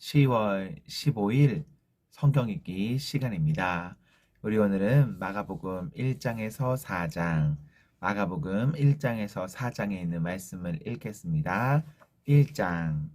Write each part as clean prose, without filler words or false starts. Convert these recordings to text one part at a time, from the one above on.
10월 15일 성경 읽기 시간입니다. 우리 오늘은 마가복음 1장에서 4장, 마가복음 1장에서 4장에 있는 말씀을 읽겠습니다. 1장.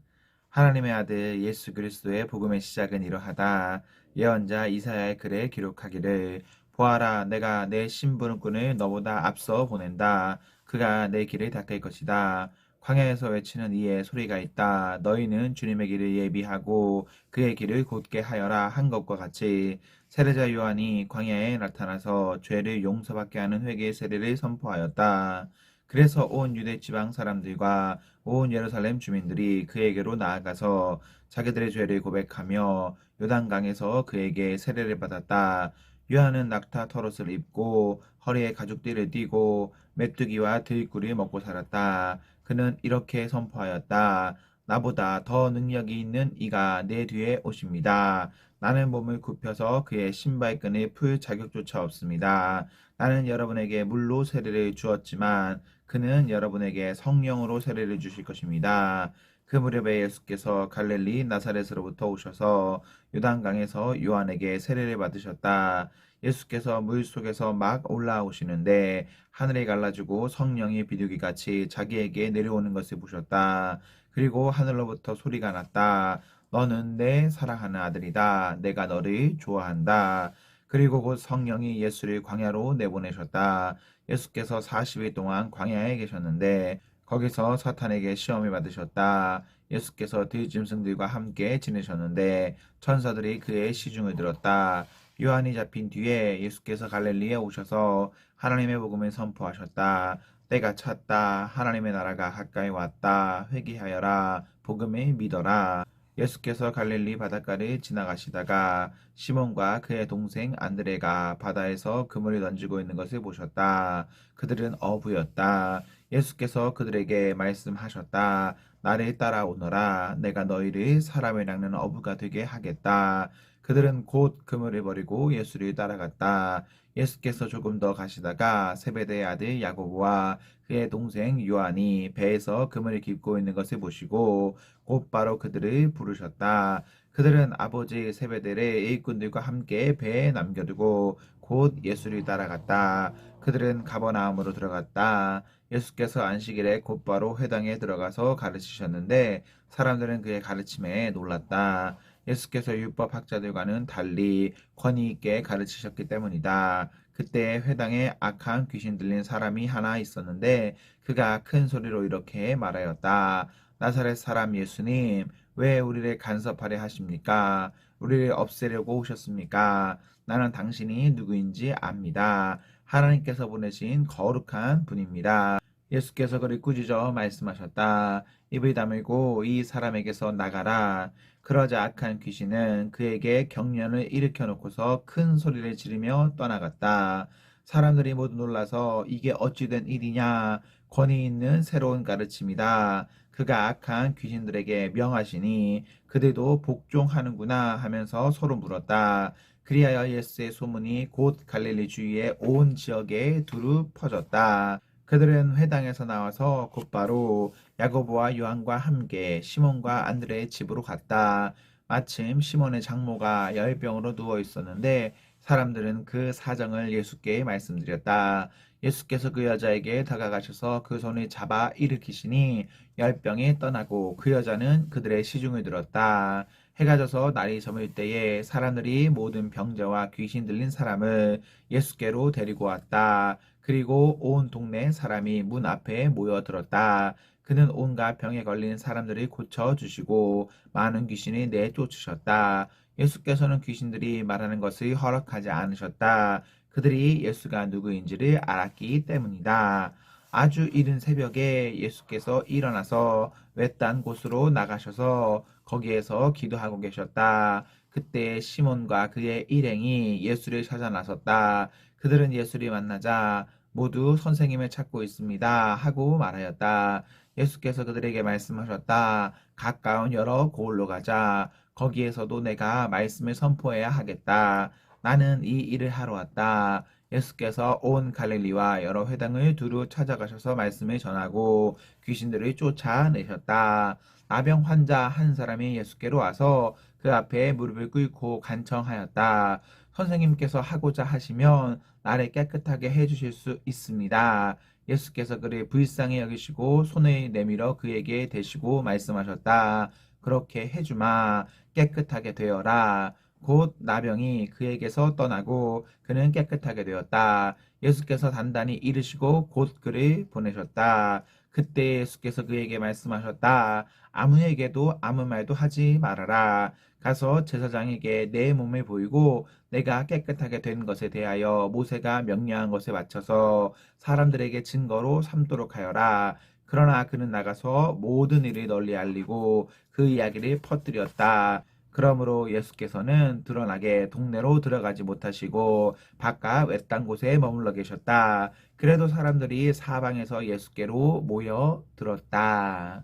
하나님의 아들 예수 그리스도의 복음의 시작은 이러하다. 예언자 이사야의 글에 기록하기를 보아라, 내가 내 심부름꾼을 너보다 앞서 보낸다. 그가 내 길을 닦을 것이다. 광야에서 외치는 이의 소리가 있다. 너희는 주님의 길을 예비하고 그의 길을 곧게 하여라 한 것과 같이 세례자 요한이 광야에 나타나서 죄를 용서받게 하는 회개의 세례를 선포하였다. 그래서 온 유대 지방 사람들과 온 예루살렘 주민들이 그에게로 나아가서 자기들의 죄를 고백하며 요단강에서 그에게 세례를 받았다. 요한은 낙타 털옷을 입고 허리에 가죽띠를 띠고 메뚜기와 들꿀을 먹고 살았다. 그는 이렇게 선포하였다. 나보다 더 능력이 있는 이가 내 뒤에 오십니다. 나는 몸을 굽혀서 그의 신발끈을 풀 자격조차 없습니다. 나는 여러분에게 물로 세례를 주었지만 그는 여러분에게 성령으로 세례를 주실 것입니다. 그 무렵에 예수께서 갈릴리 나사렛으로부터 오셔서 요단강에서 요한에게 세례를 받으셨다. 예수께서 물 속에서 막 올라오시는데 하늘이 갈라지고 성령이 비둘기같이 자기에게 내려오는 것을 보셨다. 그리고 하늘로부터 소리가 났다. 너는 내 사랑하는 아들이다. 내가 너를 좋아한다. 그리고 곧 성령이 예수를 광야로 내보내셨다. 예수께서 40일 동안 광야에 계셨는데 거기서 사탄에게 시험을 받으셨다. 예수께서 들짐승들과 함께 지내셨는데 천사들이 그의 시중을 들었다. 요한이 잡힌 뒤에 예수께서 갈릴리에 오셔서 하나님의 복음을 선포하셨다. 때가 찼다. 하나님의 나라가 가까이 왔다. 회개하여라. 복음을 믿어라. 예수께서 갈릴리 바닷가를 지나가시다가 시몬과 그의 동생 안드레가 바다에서 그물을 던지고 있는 것을 보셨다. 그들은 어부였다. 예수께서 그들에게 말씀하셨다. 나를 따라오너라. 내가 너희를 사람을 낚는 어부가 되게 하겠다. 그들은 곧 그물을 버리고 예수를 따라갔다. 예수께서 조금 더 가시다가 세베대의 아들 야고보와 그의 동생 요한이 배에서 그물을 깁고 있는 것을 보시고 곧바로 그들을 부르셨다. 그들은 아버지 세베대의 일꾼들과 함께 배에 남겨두고 곧 예수를 따라갔다. 그들은 가버나움으로 들어갔다. 예수께서 안식일에 곧바로 회당에 들어가서 가르치셨는데 사람들은 그의 가르침에 놀랐다. 예수께서 율법 학자들과는 달리 권위 있게 가르치셨기 때문이다. 그때 회당에 악한 귀신 들린 사람이 하나 있었는데 그가 큰 소리로 이렇게 말하였다. 나사렛 사람 예수님, 왜 우리를 간섭하려 하십니까? 우리를 없애려고 오셨습니까? 나는 당신이 누구인지 압니다. 하나님께서 보내신 거룩한 분입니다. 예수께서 그를 꾸짖어 말씀하셨다. 입을 다물고 이 사람에게서 나가라. 그러자 악한 귀신은 그에게 경련을 일으켜 놓고서 큰 소리를 지르며 떠나갔다. 사람들이 모두 놀라서 이게 어찌 된 일이냐? 권위 있는 새로운 가르침이다. 그가 악한 귀신들에게 명하시니 그들도 복종하는구나 하면서 서로 물었다. 그리하여 예수의 소문이 곧 갈릴리 주위의 온 지역에 두루 퍼졌다. 그들은 회당에서 나와서 곧바로 야고보와 요한과 함께 시몬과 안드레의 집으로 갔다. 마침 시몬의 장모가 열병으로 누워 있었는데 사람들은 그 사정을 예수께 말씀드렸다. 예수께서 그 여자에게 다가가셔서 그 손을 잡아 일으키시니 열병이 떠나고 그 여자는 그들의 시중을 들었다. 해가 져서 날이 저물 때에 사람들이 모든 병자와 귀신 들린 사람을 예수께로 데리고 왔다. 그리고 온 동네 사람이 문 앞에 모여들었다. 그는 온갖 병에 걸린 사람들을 고쳐주시고 많은 귀신이 내쫓으셨다. 예수께서는 귀신들이 말하는 것을 허락하지 않으셨다. 그들이 예수가 누구인지를 알았기 때문이다. 아주 이른 새벽에 예수께서 일어나서 외딴 곳으로 나가셔서 거기에서 기도하고 계셨다. 그때 시몬과 그의 일행이 예수를 찾아 나섰다. 그들은 예수를 만나자 모두 선생님을 찾고 있습니다 하고 말하였다. 예수께서 그들에게 말씀하셨다. 가까운 여러 고을로 가자. 거기에서도 내가 말씀을 선포해야 하겠다. 나는 이 일을 하러 왔다. 예수께서 온 갈릴리와 여러 회당을 두루 찾아가셔서 말씀을 전하고 귀신들을 쫓아내셨다. 나병 환자 한 사람이 예수께로 와서 그 앞에 무릎을 꿇고 간청하였다. 선생님께서 하고자 하시면 나를 깨끗하게 해주실 수 있습니다. 예수께서 그를 불쌍히 여기시고 손을 내밀어 그에게 대시고 말씀하셨다. 그렇게 해주마. 깨끗하게 되어라. 곧 나병이 그에게서 떠나고 그는 깨끗하게 되었다. 예수께서 단단히 이르시고 곧 그를 보내셨다. 그때 예수께서 그에게 말씀하셨다. 아무에게도 아무 말도 하지 말아라. 가서 제사장에게 내 몸을 보이고 내가 깨끗하게 된 것에 대하여 모세가 명령한 것에 맞춰서 사람들에게 증거로 삼도록 하여라. 그러나 그는 나가서 모든 일을 널리 알리고 그 이야기를 퍼뜨렸다. 그러므로 예수께서는 드러나게 동네로 들어가지 못하시고 바깥 외딴 곳에 머물러 계셨다. 그래도 사람들이 사방에서 예수께로 모여 들었다.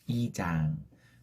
2장.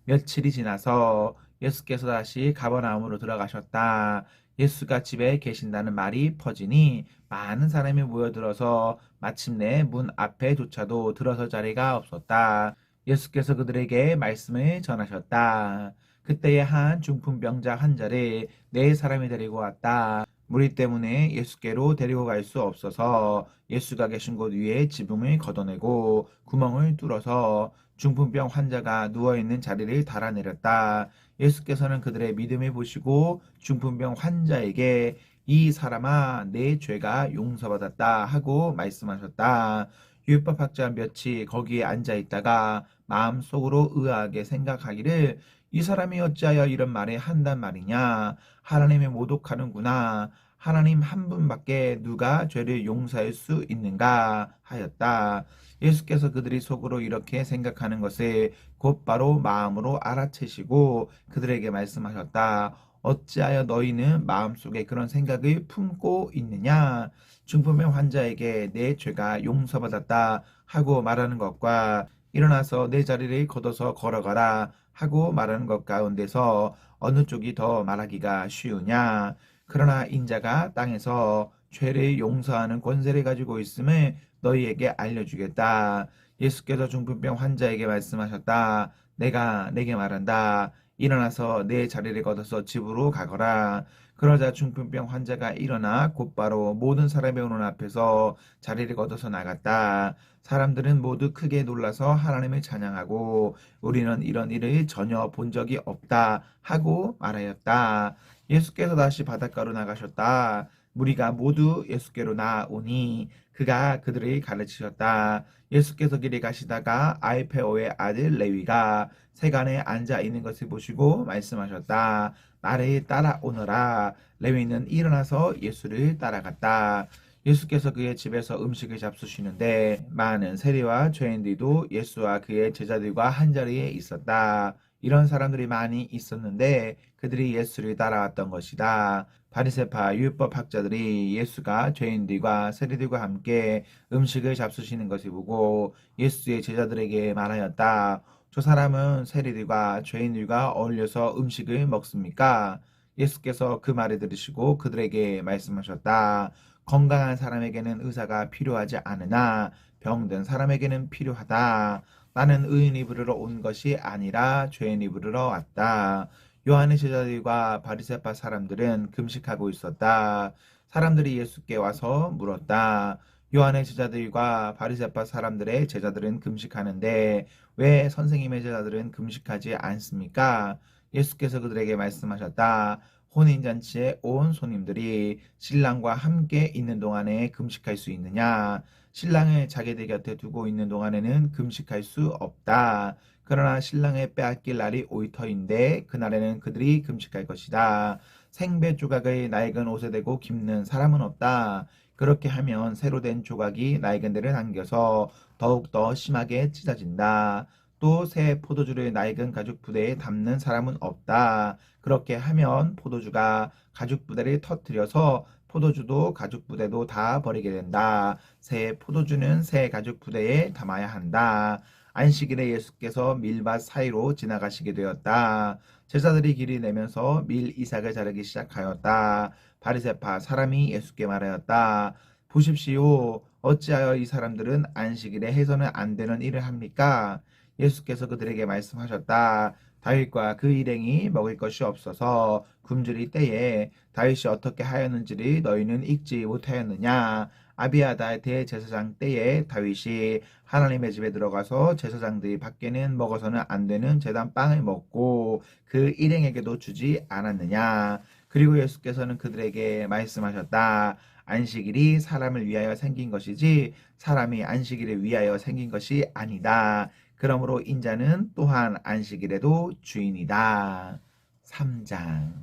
며칠이 지나서 예수께서 다시 가버나움으로 들어가셨다. 예수가 집에 계신다는 말이 퍼지니 많은 사람이 모여들어서 마침내 문 앞에조차도 들어설 자리가 없었다. 예수께서 그들에게 말씀을 전하셨다. 그때에 한 중풍병자 환자를 네 사람이 데리고 왔다. 무리 때문에 예수께로 데리고 갈 수 없어서 예수가 계신 곳 위에 지붕을 걷어내고 구멍을 뚫어서 중풍병 환자가 누워있는 자리를 달아내렸다. 예수께서는 그들의 믿음을 보시고 중풍병 환자에게 이 사람아 내 죄가 용서받았다 하고 말씀하셨다. 율법학자 몇이 거기에 앉아 있다가 마음속으로 의아하게 생각하기를 이 사람이 어찌하여 이런 말을 한단 말이냐. 하나님을 모독하는구나. 하나님 한 분밖에 누가 죄를 용서할 수 있는가 하였다. 예수께서 그들이 속으로 이렇게 생각하는 것을 곧바로 마음으로 알아채시고 그들에게 말씀하셨다. 어찌하여 너희는 마음속에 그런 생각을 품고 있느냐. 중풍병 환자에게 내 죄가 용서받았다 하고 말하는 것과 일어나서 내 자리를 걷어서 걸어가라 하고 말하는 것 가운데서 어느 쪽이 더 말하기가 쉬우냐. 그러나 인자가 땅에서 죄를 용서하는 권세를 가지고 있음을 너희에게 알려주겠다. 예수께서 중풍병 환자에게 말씀하셨다. 내가 내게 말한다. 일어나서 내 자리를 걷어서 집으로 가거라. 그러자 중풍병 환자가 일어나 곧바로 모든 사람의 오는 앞에서 자리를 걷어서 나갔다. 사람들은 모두 크게 놀라서 하나님을 찬양하고 우리는 이런 일을 전혀 본 적이 없다 하고 말하였다. 예수께서 다시 바닷가로 나가셨다. 무리가 모두 예수께로 나오니 그가 그들을 가르치셨다. 예수께서 길에 가시다가 알페오의 아들 레위가 세간에 앉아 있는 것을 보시고 말씀하셨다. 나를 따라오너라. 레위는 일어나서 예수를 따라갔다. 예수께서 그의 집에서 음식을 잡수시는데 많은 세리와 죄인들도 예수와 그의 제자들과 한자리에 있었다. 이런 사람들이 많이 있었는데 그들이 예수를 따라왔던 것이다. 바리새파 율법학자들이 예수가 죄인들과 세리들과 함께 음식을 잡수시는 것을 보고 예수의 제자들에게 말하였다. 저 사람은 세리들과 죄인들과 어울려서 음식을 먹습니까? 예수께서 그 말을 들으시고 그들에게 말씀하셨다. 건강한 사람에게는 의사가 필요하지 않으나 병든 사람에게는 필요하다. 나는 의인이 부르러 온 것이 아니라 죄인이 부르러 왔다. 요한의 제자들과 바리새파 사람들은 금식하고 있었다. 사람들이 예수께 와서 물었다. 요한의 제자들과 바리새파 사람들의 제자들은 금식하는데 왜 선생님의 제자들은 금식하지 않습니까? 예수께서 그들에게 말씀하셨다. 혼인잔치에 온 손님들이 신랑과 함께 있는 동안에 금식할 수 있느냐? 신랑을 자기들 곁에 두고 있는 동안에는 금식할 수 없다. 그러나 신랑을 빼앗길 날이 올 터인데 그날에는 그들이 금식할 것이다. 생배 조각을 낡은 옷에 대고 깁는 사람은 없다. 그렇게 하면 새로 된 조각이 낡은 데를 당겨서 더욱더 심하게 찢어진다. 또 새 포도주를 낡은 가죽 부대에 담는 사람은 없다. 그렇게 하면 포도주가 가죽 부대를 터뜨려서 포도주도 가죽 부대도 다 버리게 된다. 새 포도주는 새 가죽 부대에 담아야 한다. 안식일에 예수께서 밀밭 사이로 지나가시게 되었다. 제자들이 길이 내면서 밀 이삭을 자르기 시작하였다. 바리새파 사람이 예수께 말하였다. 보십시오. 어찌하여 이 사람들은 안식일에 해서는 안 되는 일을 합니까? 예수께서 그들에게 말씀하셨다. 다윗과 그 일행이 먹을 것이 없어서 굶주릴 때에 다윗이 어떻게 하였는지를 너희는 읽지 못하였느냐. 아비아달 대제사장 때에 다윗이 하나님의 집에 들어가서 제사장들이 밖에는 먹어서는 안 되는 제단 빵을 먹고 그 일행에게도 주지 않았느냐. 그리고 예수께서는 그들에게 말씀하셨다. 안식일이 사람을 위하여 생긴 것이지 사람이 안식일을 위하여 생긴 것이 아니다. 그러므로 인자는 또한 안식일에도 주인이다. 3장.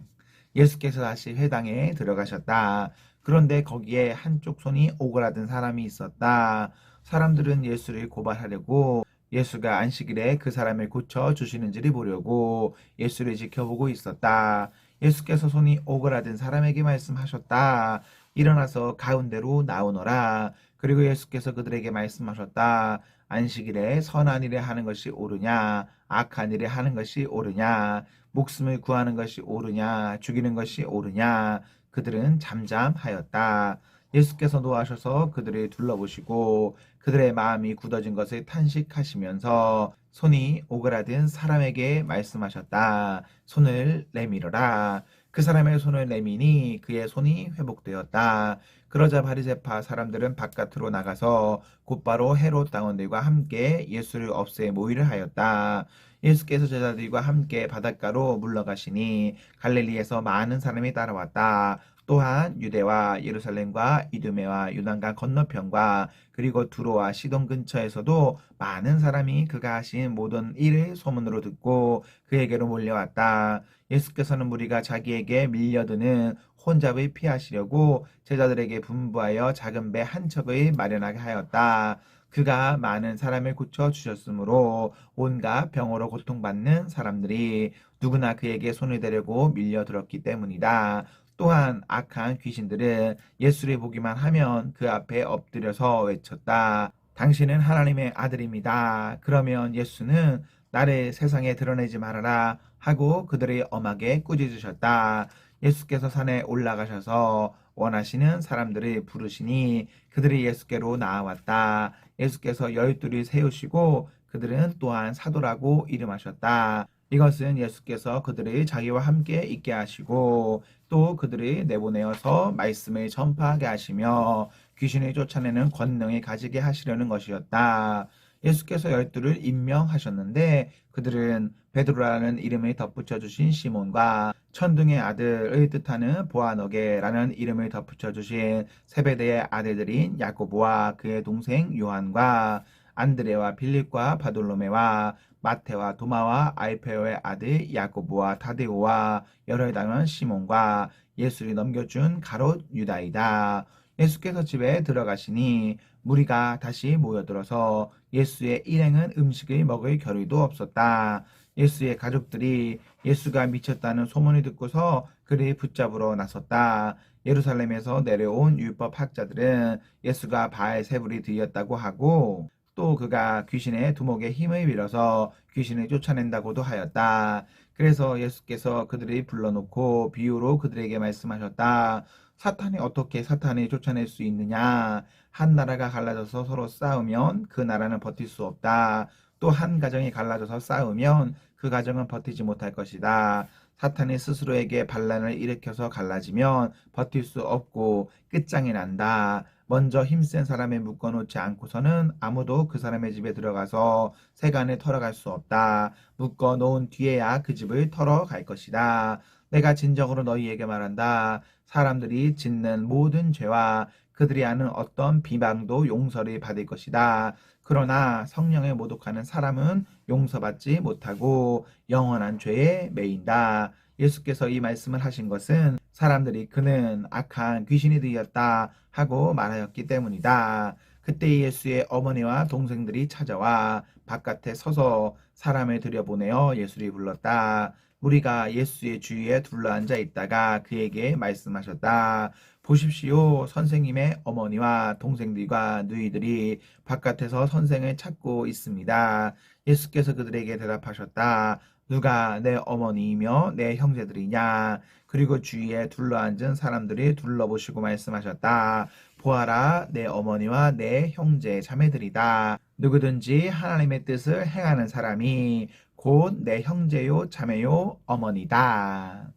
예수께서 다시 회당에 들어가셨다. 그런데 거기에 한쪽 손이 오그라든 사람이 있었다. 사람들은 예수를 고발하려고 예수가 안식일에 그 사람을 고쳐 주시는지를 보려고 예수를 지켜보고 있었다. 예수께서 손이 오그라든 사람에게 말씀하셨다. 일어나서 가운데로 나오너라. 그리고 예수께서 그들에게 말씀하셨다. 안식일에 선한 일을 하는 것이 옳으냐, 악한 일을 하는 것이 옳으냐, 목숨을 구하는 것이 옳으냐, 죽이는 것이 옳으냐. 그들은 잠잠하였다. 예수께서 노하셔서 그들을 둘러보시고 그들의 마음이 굳어진 것을 탄식하시면서 손이 오그라든 사람에게 말씀하셨다. 손을 내밀어라. 그 사람의 손을 내미니 그의 손이 회복되었다. 그러자 바리새파 사람들은 바깥으로 나가서 곧바로 헤롯 당원들과 함께 예수를 없애 모의를 하였다. 예수께서 제자들과 함께 바닷가로 물러가시니 갈릴리에서 많은 사람이 따라왔다. 또한 유대와 예루살렘과 이두메와 요단강 건너편과 그리고 두로와 시돈 근처에서도 많은 사람이 그가 하신 모든 일을 소문으로 듣고 그에게로 몰려왔다. 예수께서는 무리가 자기에게 밀려드는 혼잡을 피하시려고 제자들에게 분부하여 작은 배 한 척을 마련하게 하였다. 그가 많은 사람을 고쳐 주셨으므로 온갖 병으로 고통받는 사람들이 누구나 그에게 손을 대려고 밀려들었기 때문이다. 또한 악한 귀신들은 예수를 보기만 하면 그 앞에 엎드려서 외쳤다. 당신은 하나님의 아들입니다. 그러면 예수는 나를 세상에 드러내지 말아라 하고 그들을 엄하게 꾸짖으셨다. 예수께서 산에 올라가셔서 원하시는 사람들을 부르시니 그들이 예수께로 나아왔다. 예수께서 열둘을 세우시고 그들은 또한 사도라고 이름하셨다. 이것은 예수께서 그들을 자기와 함께 있게 하시고 또 그들을 내보내어서 말씀을 전파하게 하시며 귀신을 쫓아내는 권능을 가지게 하시려는 것이었다. 예수께서 열둘을 임명하셨는데 그들은 베드로라는 이름을 덧붙여 주신 시몬과 천둥의 아들을 뜻하는 보아너게라는 이름을 덧붙여 주신 세베대의 아들들인 야고보와 그의 동생 요한과 안드레와 빌립과 바돌로메와 마테와 도마와 알페오의 아들 야고보와 타데오와 열을 담은 시몬과 예수를 넘겨준 가롯 유다이다. 예수께서 집에 들어가시니 무리가 다시 모여들어서 예수의 일행은 음식을 먹을 겨를도 없었다. 예수의 가족들이 예수가 미쳤다는 소문을 듣고서 그를 붙잡으러 나섰다. 예루살렘에서 내려온 율법 학자들은 예수가 바알세불이 들렸다고 하고 또 그가 귀신의 두목에 힘을 빌어서 귀신을 쫓아낸다고도 하였다. 그래서 예수께서 그들을 불러놓고 비유로 그들에게 말씀하셨다. 사탄이 어떻게 사탄을 쫓아낼 수 있느냐? 한 나라가 갈라져서 서로 싸우면 그 나라는 버틸 수 없다. 또 한 가정이 갈라져서 싸우면 그 가정은 버티지 못할 것이다. 사탄이 스스로에게 반란을 일으켜서 갈라지면 버틸 수 없고 끝장이 난다. 먼저 힘센 사람을 묶어놓지 않고서는 아무도 그 사람의 집에 들어가서 세간을 털어갈 수 없다. 묶어놓은 뒤에야 그 집을 털어갈 것이다. 내가 진정으로 너희에게 말한다. 사람들이 짓는 모든 죄와 그들이 하는 어떤 비방도 용서를 받을 것이다. 그러나 성령에 모독하는 사람은 용서받지 못하고 영원한 죄에 매인다. 예수께서 이 말씀을 하신 것은 사람들이 그는 악한 귀신이 들렸다 하고 말하였기 때문이다. 그때 예수의 어머니와 동생들이 찾아와 바깥에 서서 사람을 들여보내어 예수를 불렀다. 우리가 예수의 주위에 둘러앉아 있다가 그에게 말씀하셨다. 보십시오. 선생님의 어머니와 동생들과 누이들이 바깥에서 선생을 찾고 있습니다. 예수께서 그들에게 대답하셨다. 누가 내 어머니이며 내 형제들이냐? 그리고 주위에 둘러앉은 사람들이 둘러보시고 말씀하셨다. 보아라, 내 어머니와 내 형제 자매들이다. 누구든지 하나님의 뜻을 행하는 사람이 곧 내 형제요 자매요 어머니다.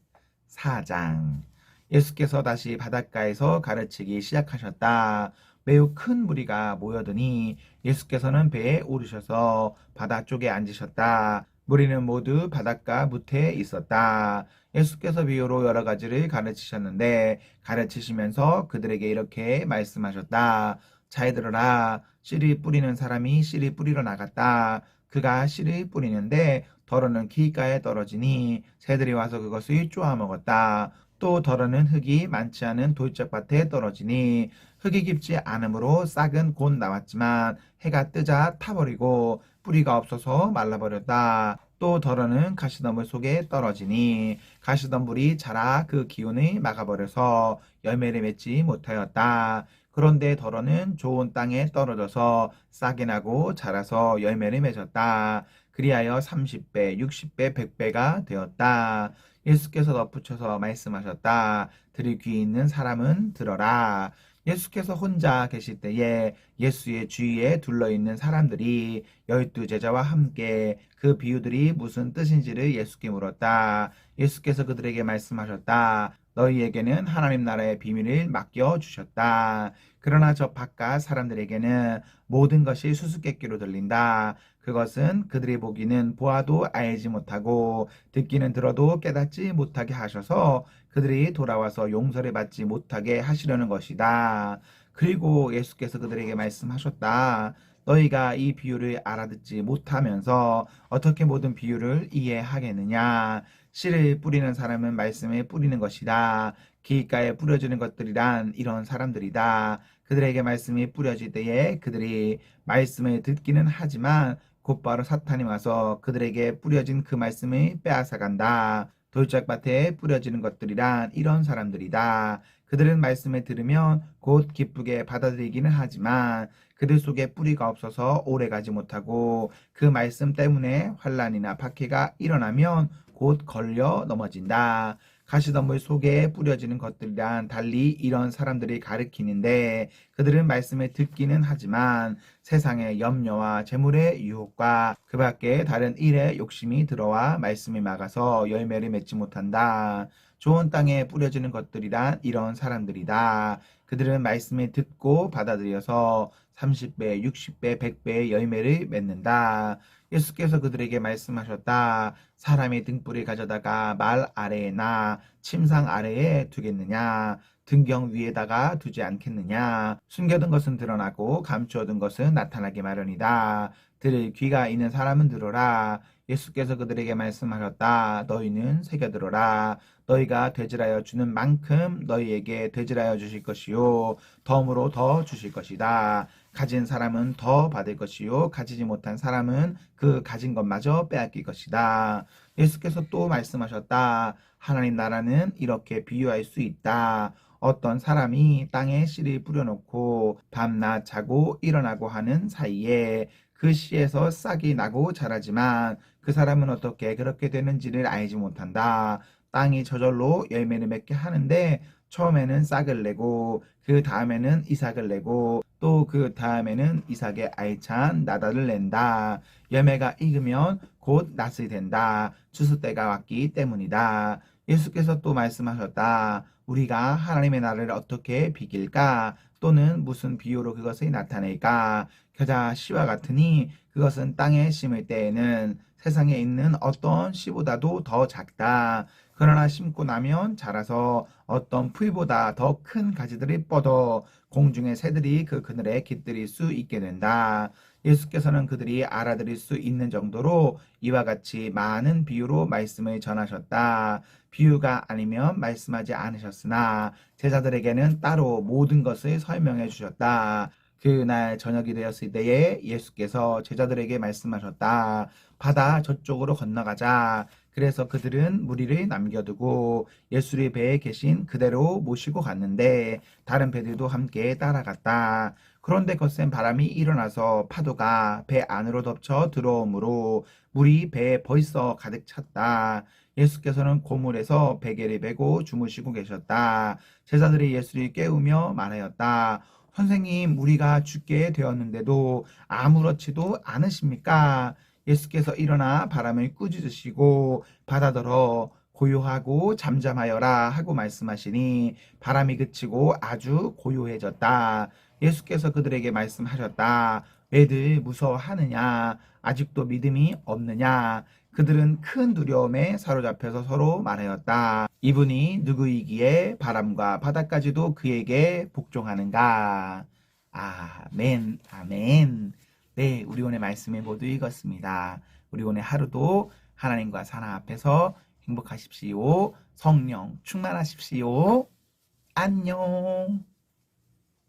4장. 예수께서 다시 바닷가에서 가르치기 시작하셨다. 매우 큰 무리가 모여드니 예수께서는 배에 오르셔서 바다 쪽에 앉으셨다. 무리는 모두 바닷가 무태에 있었다. 예수께서 비유로 여러 가지를 가르치셨는데 가르치시면서 그들에게 이렇게 말씀하셨다. 잘 들어라. 씨를 뿌리는 사람이 씨를 뿌리러 나갔다. 그가 씨를 뿌리는데 덜어는 길가에 떨어지니 새들이 와서 그것을 쪼아 먹었다. 또 덜어는 흙이 많지 않은 돌짝밭에 떨어지니 흙이 깊지 않으므로 싹은 곧 나왔지만 해가 뜨자 타버리고 뿌리가 없어서 말라버렸다. 또 덜어는 가시덤불 속에 떨어지니 가시덤불이 자라 그 기운을 막아버려서 열매를 맺지 못하였다. 그런데 덜어는 좋은 땅에 떨어져서 싹이 나고 자라서 열매를 맺었다. 그리하여 30배, 60배, 100배가 되었다. 예수께서 덧붙여서 말씀하셨다. 들을 귀 있는 사람은 들어라. 예수께서 혼자 계실 때에 예수의 주위에 둘러있는 사람들이 12제자와 함께 그 비유들이 무슨 뜻인지를 예수께 물었다. 예수께서 그들에게 말씀하셨다. 너희에게는 하나님 나라의 비밀을 맡겨주셨다. 그러나 저 바깥 사람들에게는 모든 것이 수수께끼로 들린다. 그것은 그들이 보기는 보아도 알지 못하고 듣기는 들어도 깨닫지 못하게 하셔서 그들이 돌아와서 용서를 받지 못하게 하시려는 것이다. 그리고 예수께서 그들에게 말씀하셨다. 너희가 이 비유를 알아듣지 못하면서 어떻게 모든 비유를 이해하겠느냐? 씨를 뿌리는 사람은 말씀을 뿌리는 것이다. 길가에 뿌려지는 것들이란 이런 사람들이다. 그들에게 말씀이 뿌려질 때에 그들이 말씀을 듣기는 하지만 곧바로 사탄이 와서 그들에게 뿌려진 그 말씀을 빼앗아간다. 돌짝밭에 뿌려지는 것들이란 이런 사람들이다. 그들은 말씀을 들으면 곧 기쁘게 받아들이기는 하지만 그들 속에 뿌리가 없어서 오래가지 못하고 그 말씀 때문에 환난이나 박해가 일어나면 곧 걸려 넘어진다. 가시덤불 속에 뿌려지는 것들이란 달리 이런 사람들이 가르치는데 그들은 말씀을 듣기는 하지만 세상의 염려와 재물의 유혹과 그 밖에 다른 일에 욕심이 들어와 말씀이 막아서 열매를 맺지 못한다. 좋은 땅에 뿌려지는 것들이란 이런 사람들이다. 그들은 말씀을 듣고 받아들여서 30배, 60배, 100배의 열매를 맺는다. 예수께서 그들에게 말씀하셨다. 사람의 등불을 가져다가 말 아래에나 침상 아래에 두겠느냐? 등경 위에다가 두지 않겠느냐? 숨겨둔 것은 드러나고 감추어둔 것은 나타나기 마련이다. 들을 귀가 있는 사람은 들어라. 예수께서 그들에게 말씀하셨다. 너희는 새겨들어라. 너희가 되질하여 주는 만큼 너희에게 되질하여 주실 것이요 덤으로 더 주실 것이다. 가진 사람은 더 받을 것이요 가지지 못한 사람은 그 가진 것마저 빼앗길 것이다. 예수께서 또 말씀하셨다. 하나님 나라는 이렇게 비유할 수 있다. 어떤 사람이 땅에 씨를 뿌려놓고 밤낮 자고 일어나고 하는 사이에 그 씨에서 싹이 나고 자라지만 그 사람은 어떻게 그렇게 되는지를 알지 못한다. 땅이 저절로 열매를 맺게 하는데 처음에는 싹을 내고 그 다음에는 이삭을 내고 또 그 다음에는 이삭의 알찬 나달을 낸다. 열매가 익으면 곧 낫이 된다. 추수 때가 왔기 때문이다. 예수께서 또 말씀하셨다. 우리가 하나님의 나라를 어떻게 비길까? 또는 무슨 비유로 그것을 나타낼까? 겨자 씨와 같으니 그것은 땅에 심을 때에는 세상에 있는 어떤 씨보다도 더 작다. 그러나 심고 나면 자라서 어떤 풀보다 더 큰 가지들이 뻗어 공중의 새들이 그 그늘에 깃들일 수 있게 된다. 예수께서는 그들이 알아들을 수 있는 정도로 이와 같이 많은 비유로 말씀을 전하셨다. 비유가 아니면 말씀하지 않으셨으나 제자들에게는 따로 모든 것을 설명해 주셨다. 그날 저녁이 되었을 때에 예수께서 제자들에게 말씀하셨다. 바다 저쪽으로 건너가자. 그래서 그들은 무리를 남겨두고 예수의 배에 계신 그대로 모시고 갔는데 다른 배들도 함께 따라갔다. 그런데 거센 바람이 일어나서 파도가 배 안으로 덮쳐 들어오므로 물이 배에 벌써 가득 찼다. 예수께서는 고물에서 베개를 베고 주무시고 계셨다. 제자들이 예수를 깨우며 말하였다. 선생님, 우리가 죽게 되었는데도 아무렇지도 않으십니까? 예수께서 일어나 바람을 꾸짖으시고 바다더러 고요하고 잠잠하여라 하고 말씀하시니 바람이 그치고 아주 고요해졌다. 예수께서 그들에게 말씀하셨다. 왜들 무서워하느냐? 아직도 믿음이 없느냐? 그들은 큰 두려움에 사로잡혀서 서로 말하였다. 이분이 누구이기에 바람과 바다까지도 그에게 복종하는가? 아멘, 아멘. 네, 우리 오늘 말씀을 모두 읽었습니다. 우리 오늘 하루도 하나님과 사랑 앞에서 행복하십시오. 성령 충만하십시오. 안녕.